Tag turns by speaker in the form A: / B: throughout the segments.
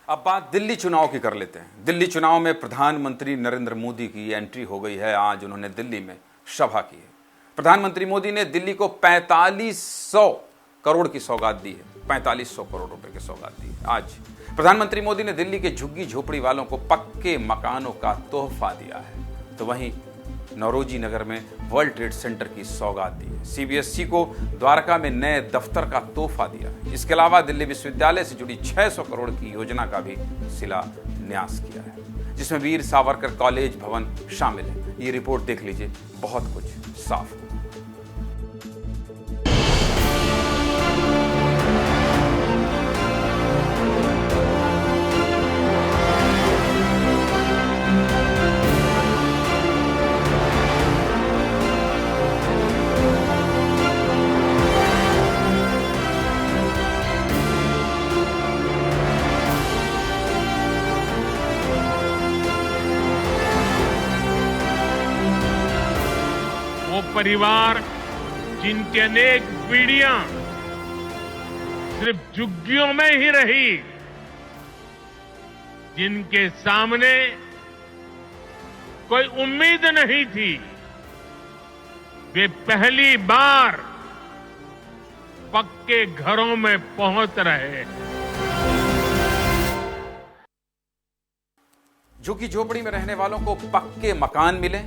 A: अब बात दिल्ली चुनाव की कर लेते हैं। दिल्ली चुनाव में प्रधानमंत्री नरेंद्र मोदी की एंट्री हो गई है। आज उन्होंने दिल्ली में सभा की है। प्रधानमंत्री मोदी ने दिल्ली को 4500 करोड़ की सौगात दी है। 4500 करोड़ रुपए की सौगात दी है। आज प्रधानमंत्री मोदी ने दिल्ली के झुग्गी झोपड़ी वालों को पक्के मकानों का तोहफा दिया है। तो वहीं नौरोजी नगर में वर्ल्ड ट्रेड सेंटर की सौगात दी है। सीबीएसई को द्वारका में नए दफ्तर का तोहफा दिया है। इसके अलावा दिल्ली विश्वविद्यालय से जुड़ी 600 करोड़ की योजना का भी शिलान्यास किया है, जिसमें वीर सावरकर कॉलेज भवन शामिल है। ये रिपोर्ट देख लीजिए, बहुत कुछ साफ है।
B: वो परिवार जिनकी अनेक पीढ़ियां सिर्फ झुग्गियों में ही रही, जिनके सामने कोई उम्मीद नहीं थी, वे पहली बार पक्के घरों में पहुंच रहे हैं।
A: झुग्गी झोपड़ी में रहने वालों को पक्के मकान मिले।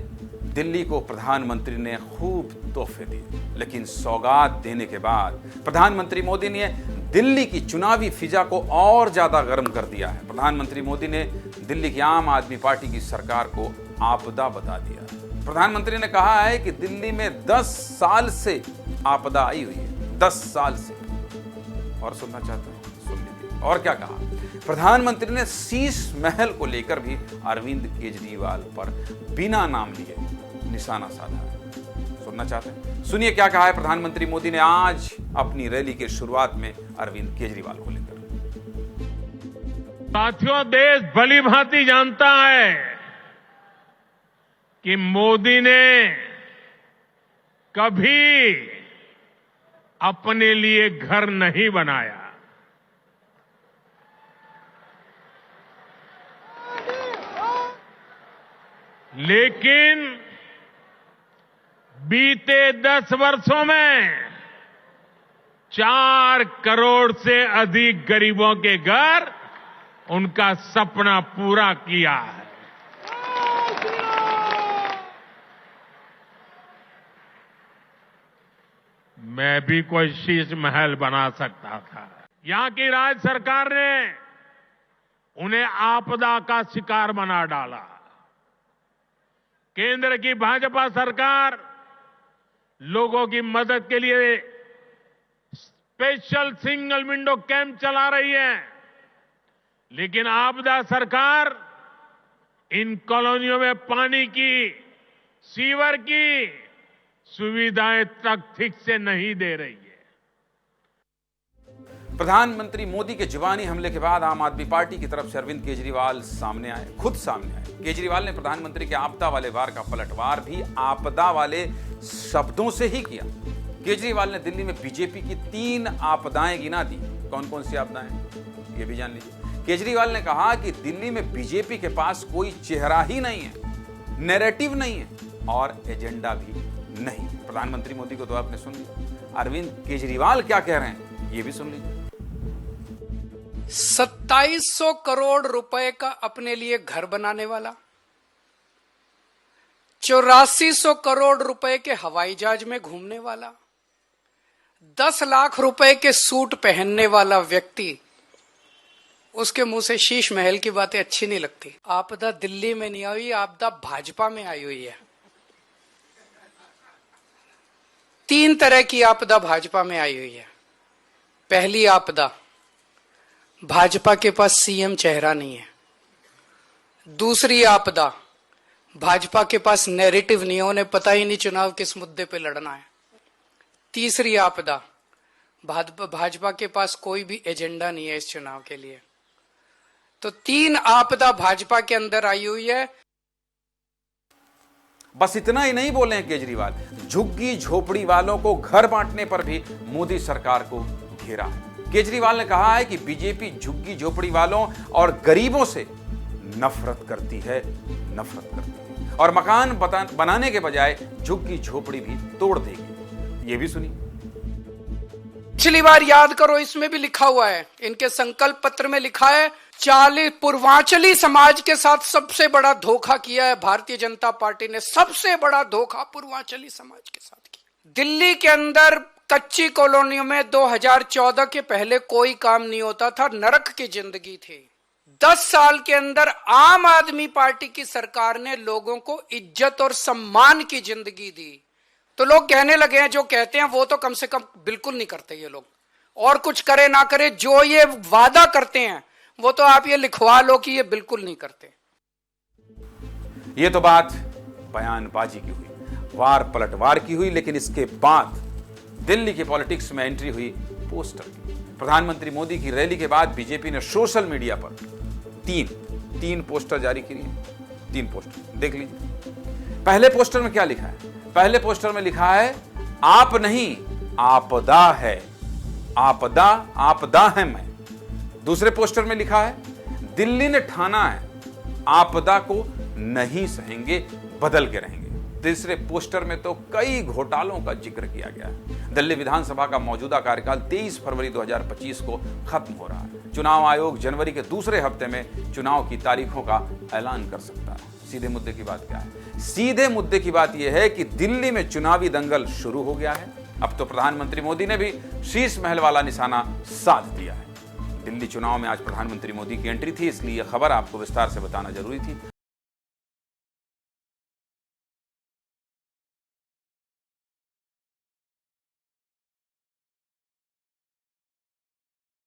A: दिल्ली को प्रधानमंत्री ने खूब तोहफे दिए, लेकिन सौगात देने के बाद प्रधानमंत्री मोदी ने दिल्ली की चुनावी फिजा को और ज्यादा गर्म कर दिया है। प्रधानमंत्री मोदी ने दिल्ली की आम आदमी पार्टी की सरकार को आपदा बता दिया। प्रधानमंत्री ने कहा है कि दिल्ली में 10 साल से आपदा आई हुई है। 10 साल से। और सुनना चाहते हैं? सुन लीजिए। और क्या कहा? प्रधानमंत्री ने शीश महल को लेकर भी अरविंद केजरीवाल पर बिना नाम लिए निशाना साधा है। सुनना चाहते हैं? सुनिए क्या कहा है प्रधानमंत्री मोदी ने आज अपनी रैली की शुरुआत में अरविंद केजरीवाल को लेकर।
B: साथियों, देश भली भांति जानता है कि मोदी ने कभी अपने लिए घर नहीं बनाया। लेकिन बीते 10 वर्षों में 4 करोड़ से अधिक गरीबों के घर उनका सपना पूरा किया है। मैं भी कोई शीश महल बना सकता था। यहां की राज्य सरकार ने उन्हें आपदा का शिकार बना डाला। केंद्र की भाजपा सरकार लोगों की मदद के लिए स्पेशल सिंगल विंडो कैंप चला रही है, लेकिन आपदा सरकार इन कॉलोनियों में पानी की, सीवर की सुविधाएं तक ठीक से नहीं दे रही है।
A: प्रधानमंत्री मोदी के जुबानी हमले के बाद आम आदमी पार्टी की तरफ से अरविंद केजरीवाल सामने आए, खुद सामने आए। केजरीवाल ने प्रधानमंत्री के आपदा वाले वार का पलटवार भी आपदा वाले शब्दों से ही किया। केजरीवाल ने दिल्ली में बीजेपी की 3 आपदाएं गिना दी। कौन कौन सी आपदाएं, ये भी जान लीजिए। केजरीवाल ने कहा कि दिल्ली में बीजेपी के पास कोई चेहरा ही नहीं है, नैरेटिव नहीं है और एजेंडा भी नहीं। प्रधानमंत्री मोदी को तो आपने सुन लिया। अरविंद केजरीवाल क्या कह रहे हैं, ये भी सुन लीजिए।
C: 2700 करोड़ रुपए का अपने लिए घर बनाने वाला, 8400 करोड़ रुपए के हवाई जहाज में घूमने वाला, 10 लाख रुपए के सूट पहनने वाला व्यक्ति, उसके मुंह से शीश महल की बातें अच्छी नहीं लगती। आपदा दिल्ली में नहीं आई, आपदा भाजपा में आई हुई है। 3 तरह की आपदा भाजपा में आई हुई है। पहली आपदा, भाजपा के पास सीएम चेहरा नहीं है। दूसरी आपदा, भाजपा के पास नैरेटिव नहीं है, उन्हें पता ही नहीं चुनाव किस मुद्दे पे लड़ना है। तीसरी आपदा, भाजपा के पास कोई भी एजेंडा नहीं है इस चुनाव के लिए। तो 3 आपदा भाजपा के अंदर आई हुई है।
A: बस इतना ही नहीं बोले हैं केजरीवाल, झुग्गी झोपड़ी वालों को घर बांटने पर भी मोदी सरकार को घेरा है। केजरीवाल ने कहा है कि बीजेपी झुग्गी झोपड़ी वालों और गरीबों से नफरत करती है, और मकान बनाने के बजाय झुग्गी झोपड़ी भी तोड़ देगी। ये भी सुनिए।
C: पिछली बार याद करो, इसमें भी लिखा हुआ है, इनके संकल्प पत्र में लिखा है 40 पूर्वांचली समाज के साथ सबसे बड़ा धोखा किया है भारतीय जनता पार्टी ने। सबसे बड़ा धोखा पूर्वांचली समाज के साथ किया। दिल्ली के अंदर कच्ची कॉलोनियों में 2014 के पहले कोई काम नहीं होता था, नरक की जिंदगी थी। 10 साल के अंदर आम आदमी पार्टी की सरकार ने लोगों को इज्जत और सम्मान की जिंदगी दी। तो लोग कहने लगे हैं, जो कहते हैं वो तो कम से कम बिल्कुल नहीं करते ये लोग, और कुछ करे ना करे जो ये वादा करते हैं वो तो आप ये लिखवा लो कि ये बिल्कुल नहीं करते।
A: ये तो बात बयानबाजी की हुई, वार पलटवार की हुई, लेकिन इसके बाद दिल्ली की पॉलिटिक्स में एंट्री हुई पोस्टर की। प्रधानमंत्री मोदी की रैली के बाद बीजेपी ने सोशल मीडिया पर तीन पोस्टर जारी किए। 3 पोस्टर देख लीजिए। पहले पोस्टर में क्या लिखा है? पहले पोस्टर में लिखा है, आप नहीं आपदा है, आपदा है मैं। दूसरे पोस्टर में लिखा है, दिल्ली ने ठाना है आपदा को नहीं सहेंगे, बदल के रहेंगे। तीसरे पोस्टर में तो कई घोटालों का जिक्र किया गया है। दिल्ली विधानसभा का मौजूदा कार्यकाल 23 फरवरी 2025 को खत्म हो रहा है। चुनाव आयोग जनवरी के दूसरे हफ्ते में चुनाव की तारीखों का ऐलान कर सकता है। सीधे मुद्दे की बात क्या है? सीधे मुद्दे की बात यह है कि दिल्ली में चुनावी दंगल शुरू हो गया है। अब तो प्रधानमंत्री मोदी ने भी शीश महल वाला निशाना साध दिया है। दिल्ली चुनाव में आज प्रधानमंत्री मोदी की एंट्री थी, इसलिए यह खबर आपको विस्तार से बताना जरूरी थी।